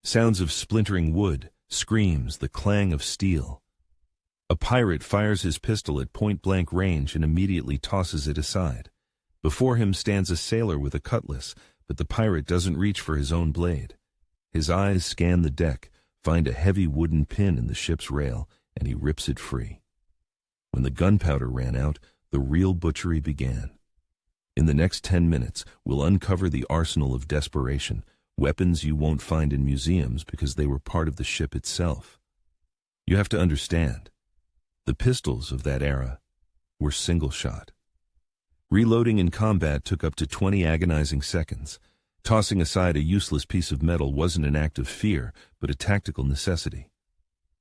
Sounds of splintering wood, screams, the clang of steel. A pirate fires his pistol at point-blank range and immediately tosses it aside. Before him stands a sailor with a cutlass, but the pirate doesn't reach for his own blade. His eyes scan the deck, find a heavy wooden pin in the ship's rail, and he rips it free. When the gunpowder ran out, the real butchery began. In the next 10 minutes, we'll uncover the arsenal of desperation, weapons you won't find in museums because they were part of the ship itself. You have to understand, the pistols of that era were single-shot. Reloading in combat took up to 20 agonizing seconds. Tossing aside a useless piece of metal wasn't an act of fear, but a tactical necessity.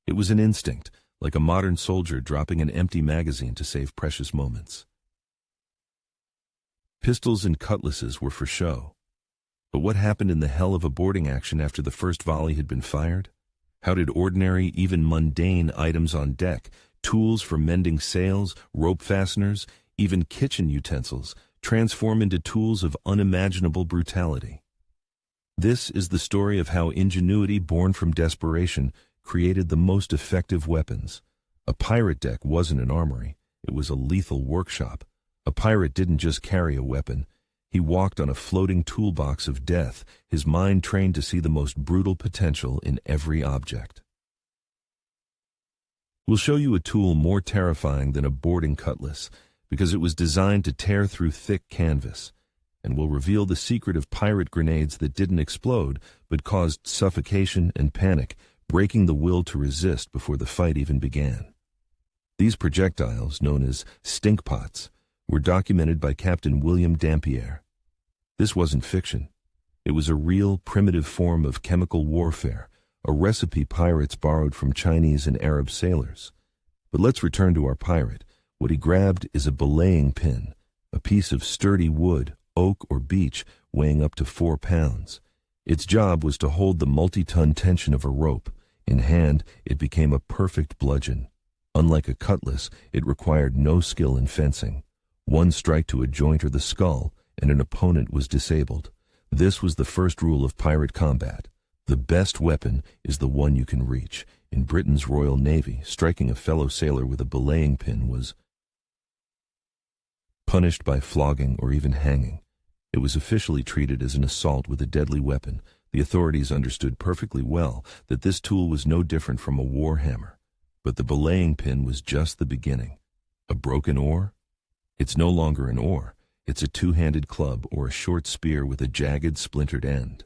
It was an instinct, like a modern soldier dropping an empty magazine to save precious moments. Pistols and cutlasses were for show. But what happened in the hell of a boarding action after the first volley had been fired? How did ordinary, even mundane items on deck, tools for mending sails, rope fasteners, even kitchen utensils, transform into tools of unimaginable brutality? This is the story of how ingenuity born from desperation created the most effective weapons. A pirate deck wasn't an armory, it was a lethal workshop. A pirate didn't just carry a weapon, he walked on a floating toolbox of death, his mind trained to see the most brutal potential in every object. We'll show you a tool more terrifying than a boarding cutlass, because it was designed to tear through thick canvas, and we'll reveal the secret of pirate grenades that didn't explode but caused suffocation and panic, breaking the will to resist before the fight even began. These projectiles, known as stinkpots, were documented by Captain William Dampier. This wasn't fiction. It was a real, primitive form of chemical warfare, a recipe pirates borrowed from Chinese and Arab sailors. But let's return to our pirate. What he grabbed is a belaying pin, a piece of sturdy wood, oak or beech, weighing up to 4 pounds. Its job was to hold the multi-ton tension of a rope. In hand, it became a perfect bludgeon. Unlike a cutlass, it required no skill in fencing. One strike to a joint or the skull, and an opponent was disabled. This was the first rule of pirate combat. The best weapon is the one you can reach. In Britain's Royal Navy, striking a fellow sailor with a belaying pin was punished by flogging or even hanging. It was officially treated as an assault with a deadly weapon. The authorities understood perfectly well that this tool was no different from a war hammer. But the belaying pin was just the beginning. A broken oar? It's no longer an oar. It's a two-handed club or a short spear with a jagged, splintered end.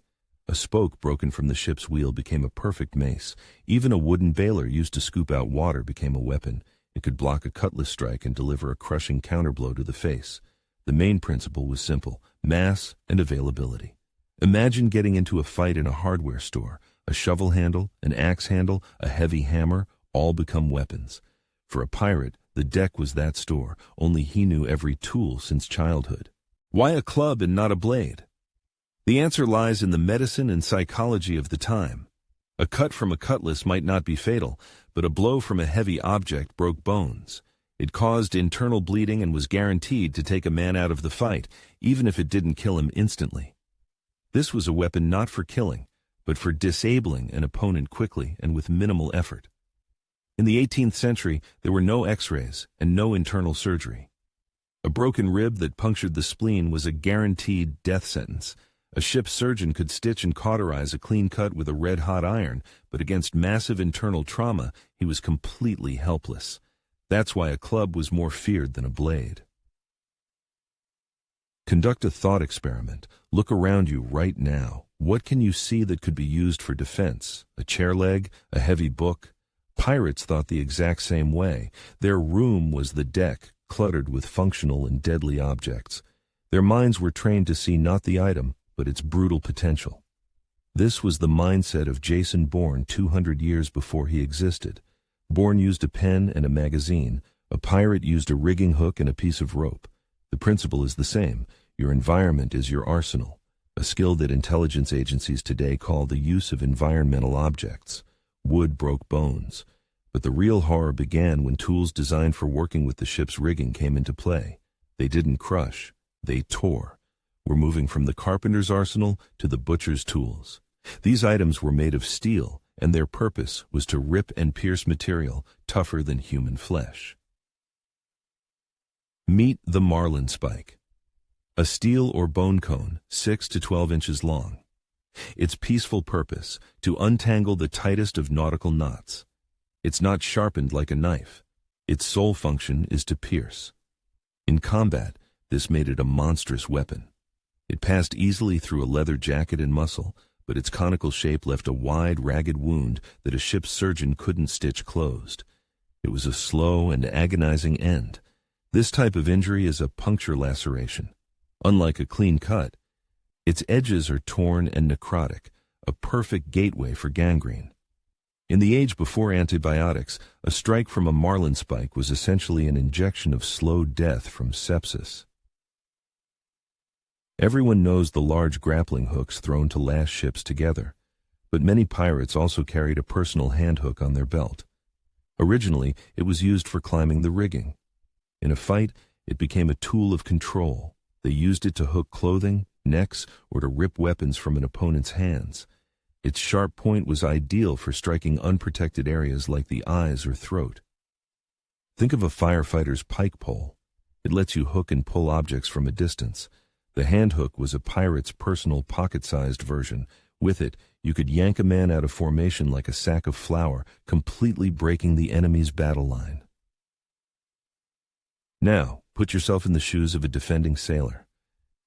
A spoke broken from the ship's wheel became a perfect mace. Even a wooden bailer used to scoop out water became a weapon. It could block a cutlass strike and deliver a crushing counterblow to the face. The main principle was simple: mass and availability. Imagine getting into a fight in a hardware store. A shovel handle, an axe handle, a heavy hammer, all become weapons. For a pirate, the deck was that store, only he knew every tool since childhood. Why a club and not a blade? The answer lies in the medicine and psychology of the time. A cut from a cutlass might not be fatal, but a blow from a heavy object broke bones. It caused internal bleeding and was guaranteed to take a man out of the fight, even if it didn't kill him instantly. This was a weapon not for killing, but for disabling an opponent quickly and with minimal effort. In the 18th century, there were no x-rays and no internal surgery. A broken rib that punctured the spleen was a guaranteed death sentence. A ship's surgeon could stitch and cauterize a clean cut with a red-hot iron, but against massive internal trauma, he was completely helpless. That's why a club was more feared than a blade. Conduct a thought experiment. Look around you right now. What can you see that could be used for defense? A chair leg? A heavy book? Pirates thought the exact same way. Their room was the deck, cluttered with functional and deadly objects. Their minds were trained to see not the item, but its brutal potential. This was the mindset of Jason Bourne 200 years before he existed. Bourne used a pen and a magazine. A pirate used a rigging hook and a piece of rope. The principle is the same. Your environment is your arsenal, a skill that intelligence agencies today call the use of environmental objects. Wood broke bones. But the real horror began when tools designed for working with the ship's rigging came into play. They didn't crush, they tore. We're moving from the carpenter's arsenal to the butcher's tools. These items were made of steel, and their purpose was to rip and pierce material tougher than human flesh. Meet the marlinspike, a steel or bone cone 6 to 12 inches long. Its peaceful purpose, to untangle the tightest of nautical knots. It's not sharpened like a knife. Its sole function is to pierce. In combat, this made it a monstrous weapon. It passed easily through a leather jacket and muscle, but its conical shape left a wide, ragged wound that a ship's surgeon couldn't stitch closed. It was a slow and agonizing end. This type of injury is a puncture laceration. Unlike a clean cut, its edges are torn and necrotic, a perfect gateway for gangrene. In the age before antibiotics, a strike from a marlinspike was essentially an injection of slow death from sepsis. Everyone knows the large grappling hooks thrown to lash ships together, but many pirates also carried a personal hand hook on their belt. Originally, it was used for climbing the rigging. In a fight, it became a tool of control. They used it to hook clothing, necks, or to rip weapons from an opponent's hands. Its sharp point was ideal for striking unprotected areas like the eyes or throat. Think of a firefighter's pike pole. It lets you hook and pull objects from a distance. The hand hook was a pirate's personal pocket-sized version. With it, you could yank a man out of formation like a sack of flour, completely breaking the enemy's battle line. Now, put yourself in the shoes of a defending sailor.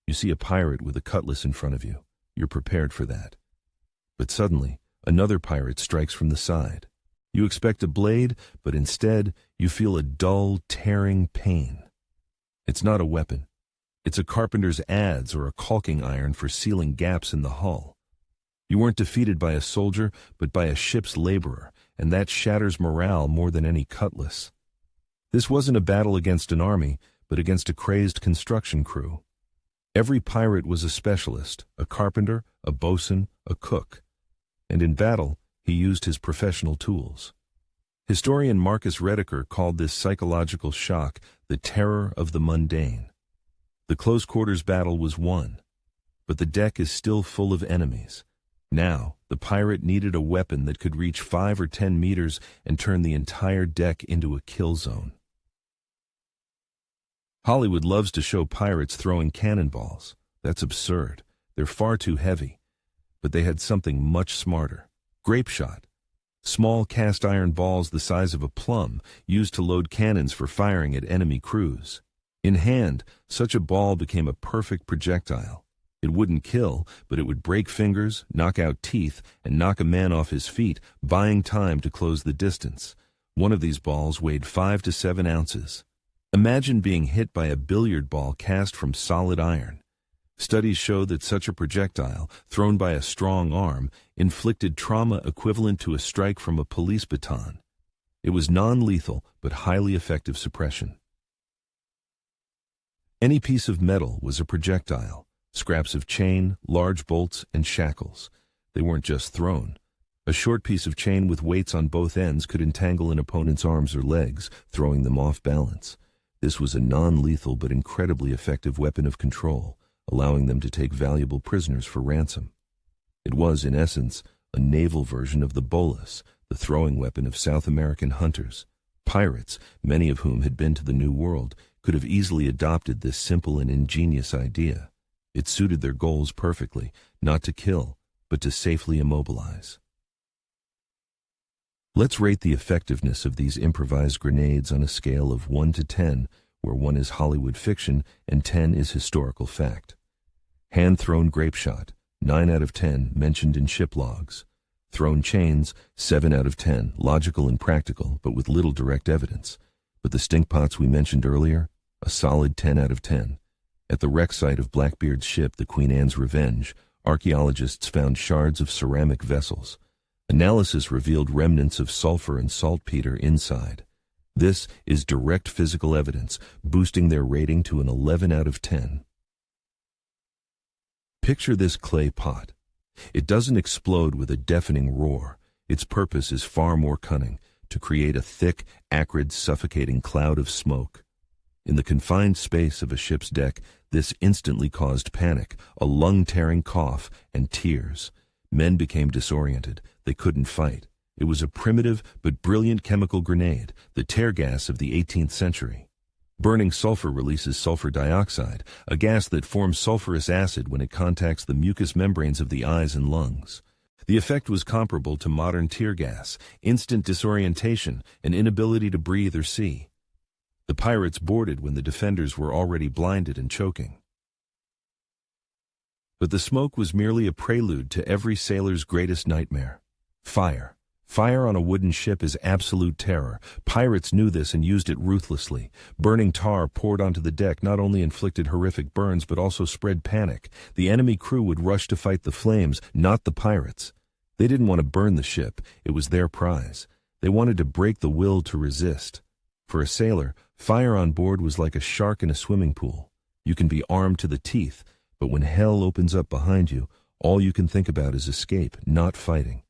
You see a pirate with a cutlass in front of you. You're prepared for that. But suddenly, another pirate strikes from the side. You expect a blade, but instead, you feel a dull, tearing pain. It's not a weapon. It's a carpenter's adze or a caulking iron for sealing gaps in the hull. You weren't defeated by a soldier, but by a ship's laborer, and that shatters morale more than any cutlass. This wasn't a battle against an army, but against a crazed construction crew. Every pirate was a specialist, a carpenter, a bosun, a cook. And in battle, he used his professional tools. Historian Marcus Rediker called this psychological shock the terror of the mundane. The close-quarters battle was won, but the deck is still full of enemies. Now, the pirate needed a weapon that could reach 5 or 10 meters and turn the entire deck into a kill zone. Hollywood loves to show pirates throwing cannonballs. That's absurd. They're far too heavy. But they had something much smarter. Grape shot. Small cast-iron balls the size of a plum used to load cannons for firing at enemy crews. In hand, such a ball became a perfect projectile. It wouldn't kill, but it would break fingers, knock out teeth, and knock a man off his feet, buying time to close the distance. One of these balls weighed 5 to 7 ounces. Imagine being hit by a billiard ball cast from solid iron. Studies show that such a projectile, thrown by a strong arm, inflicted trauma equivalent to a strike from a police baton. It was non-lethal, but highly effective suppression. Any piece of metal was a projectile. Scraps of chain, large bolts, and shackles. They weren't just thrown. A short piece of chain with weights on both ends could entangle an opponent's arms or legs, throwing them off balance. This was a non-lethal but incredibly effective weapon of control, allowing them to take valuable prisoners for ransom. It was, in essence, a naval version of the bolas, the throwing weapon of South American hunters. Pirates, many of whom had been to the New World, could have easily adopted this simple and ingenious idea. It suited their goals perfectly, not to kill, but to safely immobilize. Let's rate the effectiveness of these improvised grenades on a scale of 1 to 10, where 1 is Hollywood fiction and 10 is historical fact. Hand-thrown grape shot, 9 out of 10, mentioned in ship logs. Thrown chains, 7 out of 10, logical and practical, but with little direct evidence. But the stinkpots we mentioned earlier, a solid 10 out of 10. At the wreck site of Blackbeard's ship, the Queen Anne's Revenge, archaeologists found shards of ceramic vessels. Analysis revealed remnants of sulfur and saltpeter inside. This is direct physical evidence, boosting their rating to an 11 out of 10. Picture this clay pot. It doesn't explode with a deafening roar. Its purpose is far more cunning, to create a thick, acrid, suffocating cloud of smoke. In the confined space of a ship's deck, this instantly caused panic, a lung-tearing cough, and tears. Men became disoriented. They couldn't fight. It was a primitive but brilliant chemical grenade, the tear gas of the 18th century. Burning sulfur releases sulfur dioxide, a gas that forms sulfurous acid when it contacts the mucous membranes of the eyes and lungs. The effect was comparable to modern tear gas, instant disorientation, and inability to breathe or see. The pirates boarded when the defenders were already blinded and choking. But the smoke was merely a prelude to every sailor's greatest nightmare: fire. Fire on a wooden ship is absolute terror. Pirates knew this and used it ruthlessly. Burning tar poured onto the deck not only inflicted horrific burns but also spread panic. The enemy crew would rush to fight the flames, not the pirates. They didn't want to burn the ship. It was their prize. They wanted to break the will to resist. For a sailor, fire on board was like a shark in a swimming pool. You can be armed to the teeth, but when hell opens up behind you, all you can think about is escape, not fighting.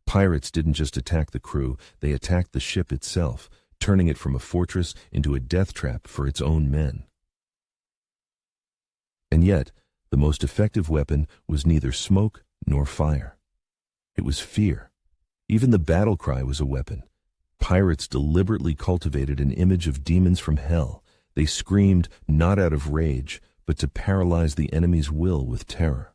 Pirates didn't just attack the crew, they attacked the ship itself, turning it from a fortress into a death trap for its own men. And yet, the most effective weapon was neither smoke nor fire. It was fear. Even the battle cry was a weapon. Pirates deliberately cultivated an image of demons from hell. They screamed not out of rage, but to paralyze the enemy's will with terror.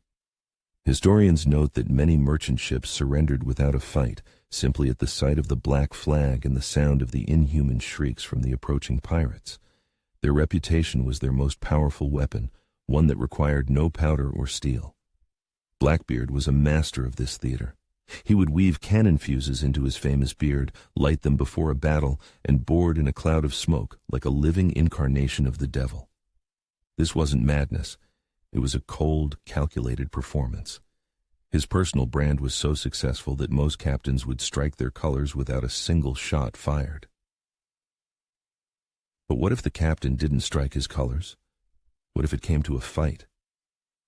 Historians note that many merchant ships surrendered without a fight, simply at the sight of the black flag and the sound of the inhuman shrieks from the approaching pirates. Their reputation was their most powerful weapon, one that required no powder or steel. Blackbeard was a master of this theater. He would weave cannon fuses into his famous beard, light them before a battle, and board in a cloud of smoke like a living incarnation of the devil. This wasn't madness. It was a cold, calculated performance. His personal brand was so successful that most captains would strike their colors without a single shot fired. But what if the captain didn't strike his colors? What if it came to a fight?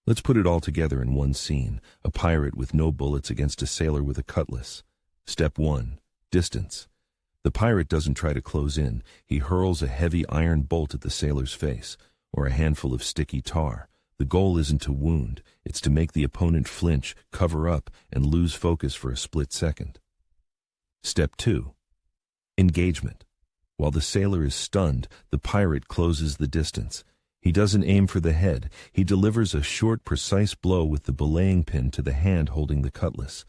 Let's put it all together in one scene: a pirate with no bullets against a sailor with a cutlass. Step 1. Distance. The pirate doesn't try to close in. He hurls a heavy iron bolt at the sailor's face, or a handful of sticky tar. The goal isn't to wound, it's to make the opponent flinch, cover up, and lose focus for a split second. Step 2. Engagement. While the sailor is stunned, the pirate closes the distance. He doesn't aim for the head. He delivers a short, precise blow with the belaying pin to the hand holding the cutlass.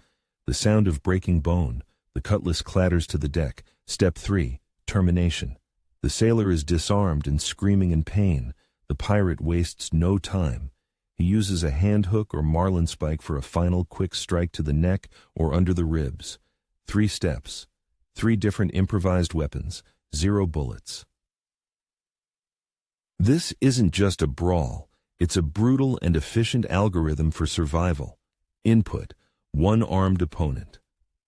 The sound of breaking bone. The cutlass clatters to the deck. Step 3. Termination. The sailor is disarmed and screaming in pain. The pirate wastes no time. He uses a hand hook or marlinspike for a final quick strike to the neck or under the ribs. 3 steps. 3 different improvised weapons. 0 bullets. This isn't just a brawl. It's a brutal and efficient algorithm for survival. Input: 1 armed opponent.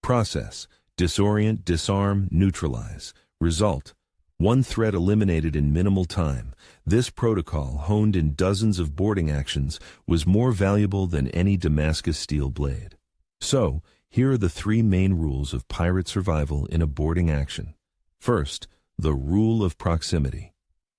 Process: disorient, disarm, neutralize. Result: 1 threat eliminated in minimal time. This protocol, honed in dozens of boarding actions, was more valuable than any Damascus steel blade. So, here are the 3 main rules of pirate survival in a boarding action. First, the rule of proximity.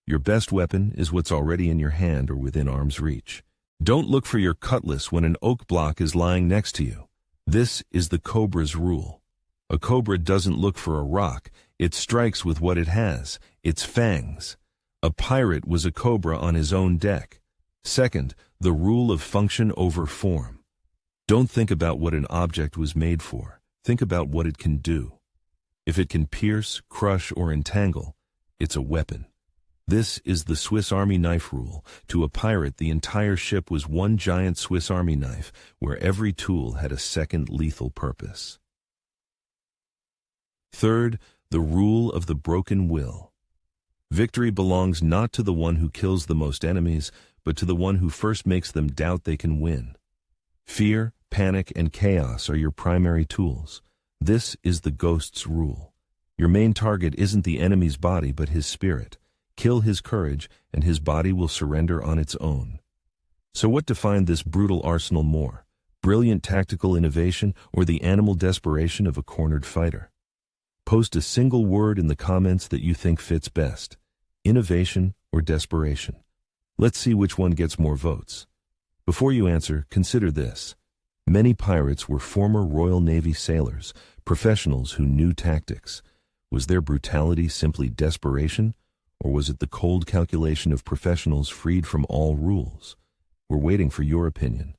Your best weapon is what's already in your hand or within arm's reach. Don't look for your cutlass when an oak block is lying next to you. This is the cobra's rule. A cobra doesn't look for a rock. It strikes with what it has, its fangs. A pirate was a cobra on his own deck. Second, the rule of function over form. Don't think about what an object was made for. Think about what it can do. If it can pierce, crush, or entangle, it's a weapon. This is the Swiss Army knife rule. To a pirate, the entire ship was one giant Swiss Army knife, where every tool had a second lethal purpose. Third, the rule of the broken will. Victory belongs not to the one who kills the most enemies, but to the one who first makes them doubt they can win. Fear, panic, and chaos are your primary tools. This is the ghost's rule. Your main target isn't the enemy's body, but his spirit. Kill his courage, and his body will surrender on its own. So what defined this brutal arsenal more? Brilliant tactical innovation or the animal desperation of a cornered fighter? Post a single word in the comments that you think fits best. Innovation or desperation? Let's see which one gets more votes. Before you answer, consider this. Many pirates were former Royal Navy sailors, professionals who knew tactics. Was their brutality simply desperation, or was it the cold calculation of professionals freed from all rules? We're waiting for your opinion.